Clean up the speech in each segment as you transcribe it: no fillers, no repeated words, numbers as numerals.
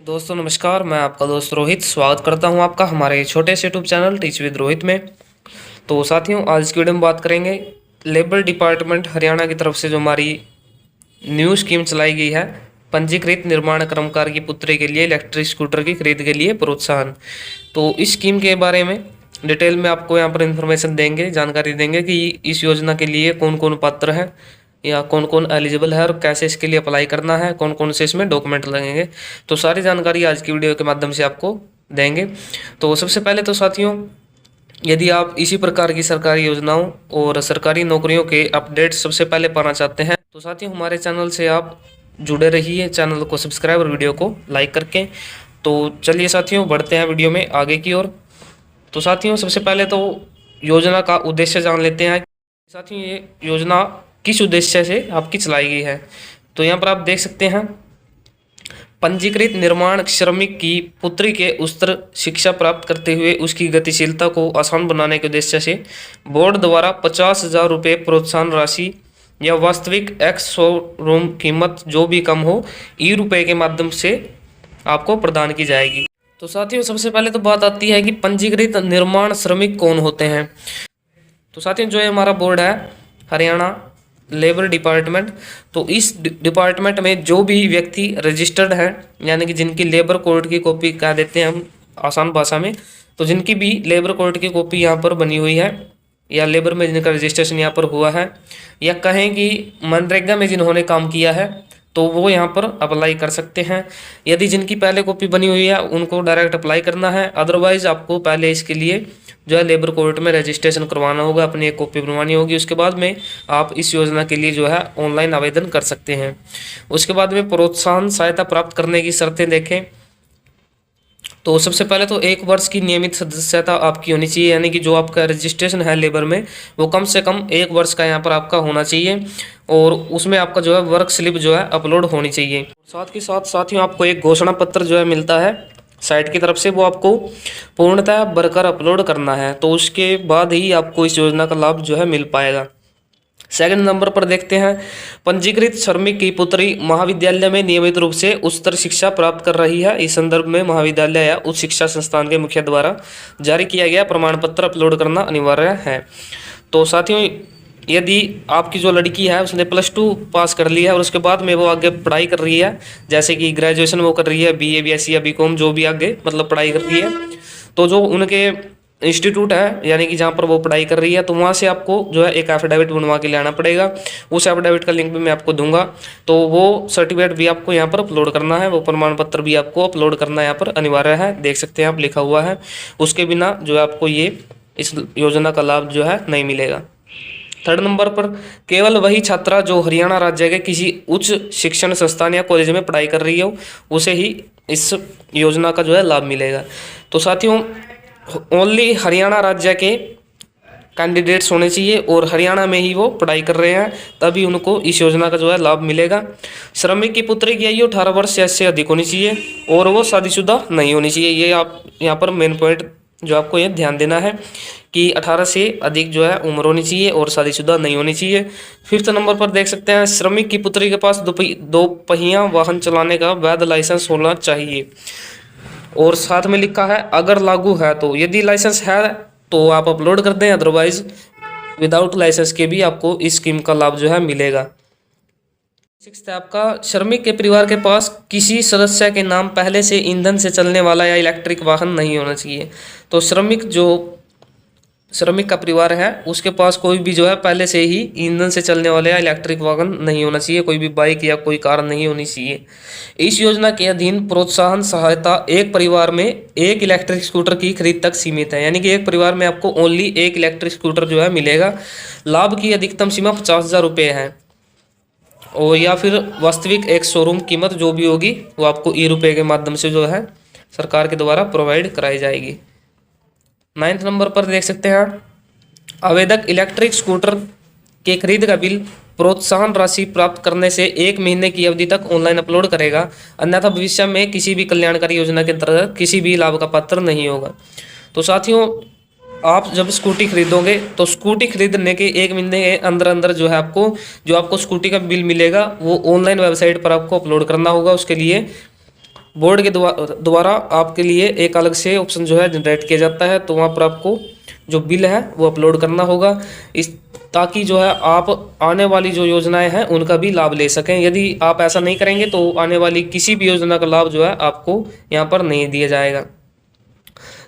दोस्तों नमस्कार, मैं आपका दोस्त रोहित स्वागत करता हूं आपका हमारे छोटे से YouTube channel teach with Rohit में। तो साथियों, आज की वीडियो में बात करेंगे लेबर डिपार्टमेंट हरियाणा की तरफ से जो हमारी न्यू स्कीम चलाई गई है, पंजीकृत निर्माण कर्मकार की पुत्री के लिए इलेक्ट्रिक स्कूटर की खरीद के लिए प्रोत्साहन। तो इस स्कीम के बारे में डिटेल में आपको यहाँ पर इन्फॉर्मेशन देंगे, जानकारी देंगे कि इस योजना के लिए कौन कौन पात्र है या कौन कौन एलिजिबल है और कैसे इसके लिए अप्लाई करना है, कौन कौन से इसमें डॉक्यूमेंट लगेंगे। तो सारी जानकारी आज की वीडियो के माध्यम से आपको देंगे। तो सबसे पहले तो साथियों, यदि आप इसी प्रकार की सरकारी योजनाओं और सरकारी नौकरियों के अपडेट सबसे पहले पाना चाहते हैं तो साथियों हमारे चैनल से आप जुड़े रहिए, चैनल को सब्सक्राइब और वीडियो को लाइक करके। तो चलिए साथियों, बढ़ते हैं वीडियो में आगे की ओर। तो साथियों, सबसे पहले तो योजना का उद्देश्य जान लेते हैं। साथियों, ये योजना किस उद्देश्य से आपकी चलाई गई है। तो यहाँ पर आप देख सकते हैं, पंजीकृत निर्माण श्रमिक की पुत्री के उच्चतर शिक्षा प्राप्त करते हुए उसकी गतिशीलता को आसान बनाने के उद्देश्य से बोर्ड द्वारा 50,000 रुपये प्रोत्साहन राशि या वास्तविक एक्स शोरूम कीमत जो भी कम हो ₹रुपये के माध्यम से आपको प्रदान की जाएगी। तो साथियों, सबसे पहले तो बात आती है कि पंजीकृत निर्माण श्रमिक कौन होते हैं। तो साथियों, जो है हमारा बोर्ड है हरियाणा लेबर डिपार्टमेंट, तो इस डिपार्टमेंट में जो भी व्यक्ति रजिस्टर्ड है, यानी कि जिनकी लेबर कोड की कॉपी कह देते हैं हम आसान भाषा में, तो जिनकी भी लेबर कोड की कॉपी यहाँ पर बनी हुई है या लेबर में जिनका रजिस्ट्रेशन यहाँ पर हुआ है, या कहें कि मनरेगा में जिन्होंने काम किया है, तो वो यहाँ पर अप्लाई कर सकते हैं। यदि जिनकी पहले कॉपी बनी हुई है उनको डायरेक्ट अप्लाई करना है, अदरवाइज आपको पहले इसके लिए जो है लेबर कोर्ट में रजिस्ट्रेशन करवाना होगा, अपनी एक कॉपी बनवानी होगी। उसके बाद में आप इस योजना के लिए जो है ऑनलाइन आवेदन कर सकते हैं। उसके बाद में प्रोत्साहन सहायता प्राप्त करने की शर्तें देखें तो सबसे पहले तो 1 वर्ष की नियमित सदस्यता आपकी होनी चाहिए, यानी कि जो आपका रजिस्ट्रेशन है लेबर में वो कम से कम 1 वर्ष का यहाँ पर आपका होना चाहिए, और उसमें आपका जो है वर्क स्लिप जो है अपलोड होनी चाहिए। साथ ही साथ साथियों, आपको एक घोषणा पत्र जो है मिलता है साइट की तरफ से, वो आपको पूर्णतः भरकर अपलोड करना है। तो उसके बाद ही आपको इस योजना का लाभ जो है मिल पाएगा। सेकंड नंबर पर देखते हैं, पंजीकृत श्रमिक की पुत्री महाविद्यालय में नियमित रूप से उच्चतर शिक्षा प्राप्त कर रही है। इस संदर्भ में महाविद्यालय या उच्च शिक्षा संस्थान के मुखिया द्वारा जारी किया गया प्रमाण पत्र अपलोड करना अनिवार्य है। तो साथियों, यदि आपकी जो लड़की है उसने +2 पास कर लिया है और उसके बाद में वो आगे पढ़ाई कर रही है, जैसे कि ग्रेजुएशन वो कर रही है, BA BSc या BCom जो भी आगे मतलब पढ़ाई कर रही है, तो जो उनके इंस्टीट्यूट है यानी कि जहाँ पर वो पढ़ाई कर रही है, तो वहाँ से आपको जो है एक एफिडेविट बनवा के लाना पड़ेगा। उस एफिडेविट का लिंक भी मैं आपको दूंगा। तो वो सर्टिफिकेट भी आपको यहाँ पर अपलोड करना है, वो प्रमाण पत्र भी आपको अपलोड करना यहाँ पर अनिवार्य है। देख सकते हैं आप, लिखा हुआ है। उसके बिना जो है आपको ये इस योजना का लाभ जो है नहीं मिलेगा। थर्ड नंबर पर, केवल वही छात्रा जो हरियाणा राज्य के किसी उच्च शिक्षण संस्थान या कॉलेज में पढ़ाई कर रही हो उसे ही इस योजना का जो है लाभ मिलेगा। तो साथियों, ओनली हरियाणा राज्य के कैंडिडेट्स होने चाहिए और हरियाणा में ही वो पढ़ाई कर रहे हैं, तभी उनको इस योजना का जो है लाभ मिलेगा। श्रमिक की पुत्री की आयु 18 वर्ष या इससे अधिक होनी चाहिए और वो शादीशुदा नहीं होनी चाहिए। ये आप यहाँ पर मेन पॉइंट जो आपको ये ध्यान देना है कि 18 से अधिक जो है उम्र होनी चाहिए और शादीशुदा नहीं होनी चाहिए। फिफ्थ नंबर पर देख सकते हैं, श्रमिक की पुत्री के पास दो पहिया वाहन चलाने का वैध लाइसेंस होना चाहिए, और साथ में लिखा है अगर लागू है तो। यदि लाइसेंस है तो आप अपलोड कर दें, अदरवाइज विदाउट लाइसेंस के भी आपको इस स्कीम का लाभ जो है मिलेगा। सिक्स्थ है आपका, श्रमिक के परिवार के पास किसी सदस्य के नाम पहले से ईंधन से चलने वाला या इलेक्ट्रिक वाहन नहीं होना चाहिए। तो श्रमिक का परिवार है उसके पास कोई भी जो है पहले से ही ईंधन से चलने वाले या इलेक्ट्रिक वाहन नहीं होना चाहिए, कोई भी बाइक या कोई कार नहीं होनी चाहिए। इस योजना के अधीन प्रोत्साहन सहायता एक परिवार में एक इलेक्ट्रिक स्कूटर की खरीद तक सीमित है, यानी कि एक परिवार में आपको ओनली एक इलेक्ट्रिक स्कूटर जो है मिलेगा। लाभ की अधिकतम सीमा 50,000 रुपये है, और या फिर वास्तविक एक शोरूम कीमत जो भी होगी वो आपको ₹रुपये के माध्यम से जो है सरकार के द्वारा प्रोवाइड कराई जाएगी। 9th नंबर पर देख सकते हैं, आवेदक इलेक्ट्रिक स्कूटर के खरीद का बिल प्रोत्साहन राशि प्राप्त करने से 1 महीने की अवधि तक ऑनलाइन अपलोड करेगा, अन्यथा भविष्य में किसी भी कल्याणकारी योजना के अंतर्गत किसी भी लाभ का पात्र नहीं होगा। तो साथियों, आप जब स्कूटी खरीदोगे तो स्कूटी खरीदने के 1 महीने के अंदर अंदर जो है आपको स्कूटी का बिल मिलेगा वो ऑनलाइन वेबसाइट पर आपको अपलोड करना होगा। उसके लिए बोर्ड के द्वारा आपके लिए एक अलग से ऑप्शन जो है जनरेट किया जाता है। तो वहाँ पर आपको जो बिल है वो अपलोड करना होगा, इस ताकि जो है आप आने वाली जो योजनाएं हैं उनका भी लाभ ले सकें। यदि आप ऐसा नहीं करेंगे तो आने वाली किसी भी योजना का लाभ जो है आपको यहाँ पर नहीं दिया जाएगा।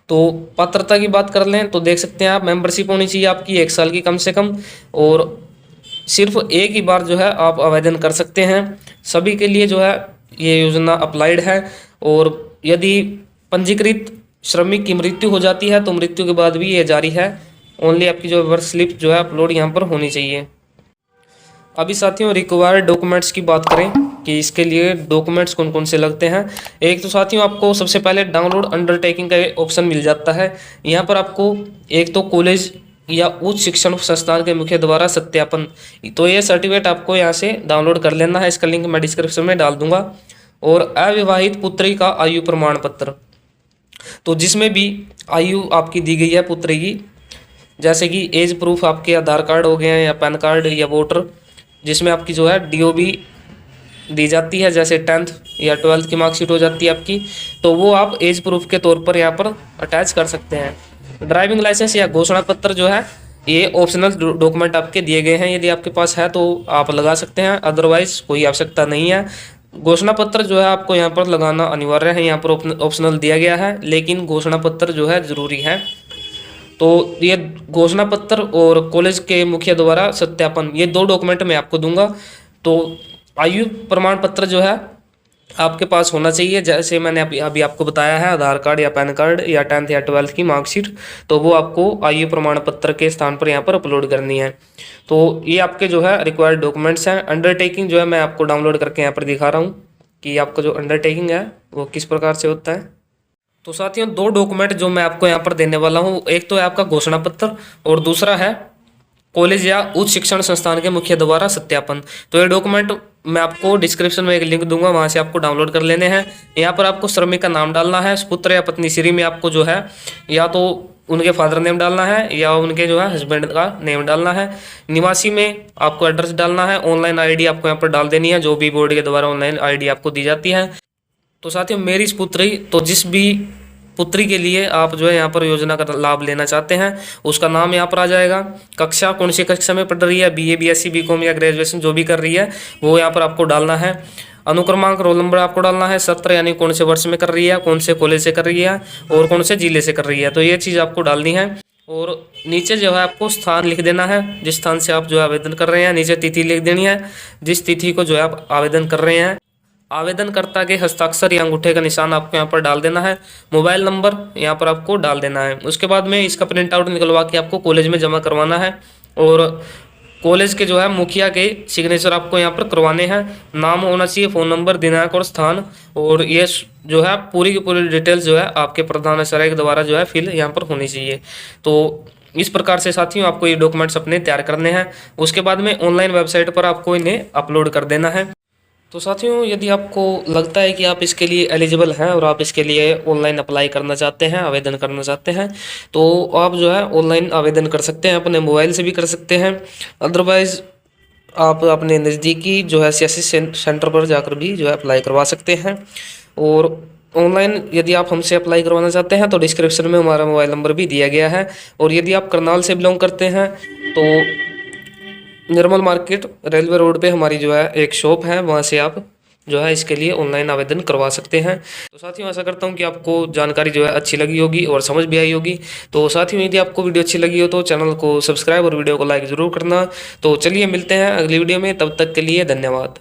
तो पात्रता की बात कर लें तो देख सकते हैं आप, मेंबरशिप होनी चाहिए आपकी 1 साल की कम से कम, और सिर्फ एक ही बार जो है आप आवेदन कर सकते हैं। सभी के लिए जो है ये योजना अप्लाइड है। और यदि पंजीकृत श्रमिक की मृत्यु हो जाती है तो मृत्यु के बाद भी ये जारी है। ओनली आपकी जो वर्क स्लिप जो है अपलोड यहाँ पर होनी चाहिए। अभी साथियों रिक्वायर्ड डॉक्यूमेंट्स की बात करें कि इसके लिए डॉक्यूमेंट्स कौन कौन से लगते हैं। एक तो साथियों आपको सबसे पहले डाउनलोड अंडरटेकिंग का ऑप्शन मिल जाता है। यहाँ पर आपको एक तो कॉलेज या उच्च शिक्षण संस्थान के मुखिया द्वारा सत्यापन, तो ये सर्टिफिकेट आपको यहाँ से डाउनलोड कर लेना है। इसका लिंक मैं डिस्क्रिप्शन में डाल दूंगा। और अविवाहित पुत्री का आयु प्रमाण पत्र, तो जिसमें भी आयु आपकी दी गई है पुत्री की, जैसे कि एज प्रूफ आपके आधार कार्ड हो गए हैं या पैन कार्ड या वोटर, जिसमें आपकी जो है DOB दी जाती है, जैसे 10th या 12th की मार्कशीट हो जाती है आपकी, तो वो आप एज प्रूफ के तौर पर यहाँ पर अटैच कर सकते हैं। ड्राइविंग लाइसेंस या घोषणा पत्र जो है ये ऑप्शनल डॉक्यूमेंट आपके दिए गए हैं, यदि आपके पास है तो आप लगा सकते हैं, अदरवाइज कोई आवश्यकता नहीं है। घोषणा पत्र जो है आपको यहाँ पर लगाना अनिवार्य है, यहाँ पर ऑप्शनल दिया गया है, लेकिन घोषणा पत्र जो है ज़रूरी है। तो ये घोषणा पत्र और कॉलेज के मुखिया द्वारा सत्यापन, ये 2 डॉक्यूमेंट मैं आपको दूंगा। तो आयु प्रमाण पत्र जो है आपके पास होना चाहिए, जैसे मैंने अभी आपको बताया है, आधार कार्ड या पैन कार्ड या 10th या 12th की मार्कशीट, तो वो आपको आयु प्रमाण पत्र के स्थान पर यहाँ पर अपलोड करनी है। तो ये आपके जो है रिक्वायर्ड डॉक्यूमेंट्स हैं। अंडरटेकिंग जो है मैं आपको डाउनलोड करके यहाँ पर दिखा रहा हूँ कि आपका जो अंडरटेकिंग है वो किस प्रकार से होता है। तो साथियों 2 डॉक्यूमेंट जो मैं आपको यहाँ पर देने वाला हूँ, एक तो है आपका घोषणा पत्र और दूसरा है कॉलेज या उच्च शिक्षण संस्थान के मुखिया द्वारा सत्यापन। तो ये डॉक्यूमेंट मैं आपको डिस्क्रिप्शन में एक लिंक दूंगा, वहाँ से आपको डाउनलोड कर लेने हैं। यहाँ पर आपको श्रमिक का नाम डालना है, पुत्र या पत्नी श्री में आपको जो है या तो उनके फादर नेम डालना है या उनके जो है हस्बैंड का नेम डालना है। निवासी में आपको एड्रेस डालना है। ऑनलाइन ID आपको यहाँ पर डाल देनी है, जो भी बोर्ड के द्वारा ऑनलाइन ID आपको दी जाती है। तो साथियों मेरी इस पुत्री, तो जिस भी पुत्री के लिए आप जो है यहाँ पर योजना का लाभ लेना चाहते हैं उसका नाम यहाँ पर आ जाएगा, कक्षा कौन सी कक्षा में पढ़ रही है, BA BSc BCom या ग्रेजुएशन जो भी कर रही है वो यहाँ पर आपको डालना है। अनुक्रमांक रोल नंबर आपको डालना है, सत्र यानी कौन से वर्ष में कर रही है, कौन से कॉलेज से कर रही है और कौन से जिले से कर रही है, तो ये चीज़ आपको डालनी है। और नीचे जो है आपको स्थान लिख देना है, जिस स्थान से आप जो है आवेदन कर रहे हैं। नीचे तिथि लिख देनी है, जिस तिथि को जो है आप आवेदन कर रहे हैं। आवेदनकर्ता के हस्ताक्षर या अंगूठे का निशान आपको यहाँ पर डाल देना है। मोबाइल नंबर यहाँ पर आपको डाल देना है। उसके बाद में इसका प्रिंट आउट निकलवा के आपको कॉलेज में जमा करवाना है और कॉलेज के जो है मुखिया के सिग्नेचर आपको यहाँ पर करवाने हैं। नाम होना चाहिए, फ़ोन नंबर, दिनांक और स्थान, और ये जो है पूरी की पूरी डिटेल्स जो है आपके प्रधानाचार्य के द्वारा जो है फिल यहाँ पर होनी चाहिए। तो इस प्रकार से साथियों आपको ये डॉक्यूमेंट्स अपने तैयार करने हैं। उसके बाद में ऑनलाइन वेबसाइट पर आपको इन्हें अपलोड कर देना है। तो साथियों यदि आपको लगता है कि आप इसके लिए एलिजिबल हैं और आप इसके लिए ऑनलाइन अप्लाई करना चाहते हैं, आवेदन करना चाहते हैं, तो आप जो है ऑनलाइन आवेदन कर सकते हैं, अपने मोबाइल से भी कर सकते हैं। अदरवाइज़ आप अपने नज़दीकी जो है CSC सेंटर पर जाकर भी जो है अप्लाई करवा सकते हैं। और ऑनलाइन यदि आप हमसे अप्लाई करवाना चाहते हैं तो डिस्क्रिप्शन में हमारा मोबाइल नंबर भी दिया गया है। और यदि आप करनाल से बिलोंग करते हैं तो निर्मल मार्केट रेलवे रोड पे हमारी जो है एक शॉप है, वहाँ से आप जो है इसके लिए ऑनलाइन आवेदन करवा सकते हैं। तो साथियों आशा करता हूँ कि आपको जानकारी जो है अच्छी लगी होगी और समझ भी आई होगी। तो साथियों यदि आपको वीडियो अच्छी लगी हो तो चैनल को सब्सक्राइब और वीडियो को लाइक ज़रूर करना। तो चलिए मिलते हैं अगली वीडियो में, तब तक के लिए धन्यवाद।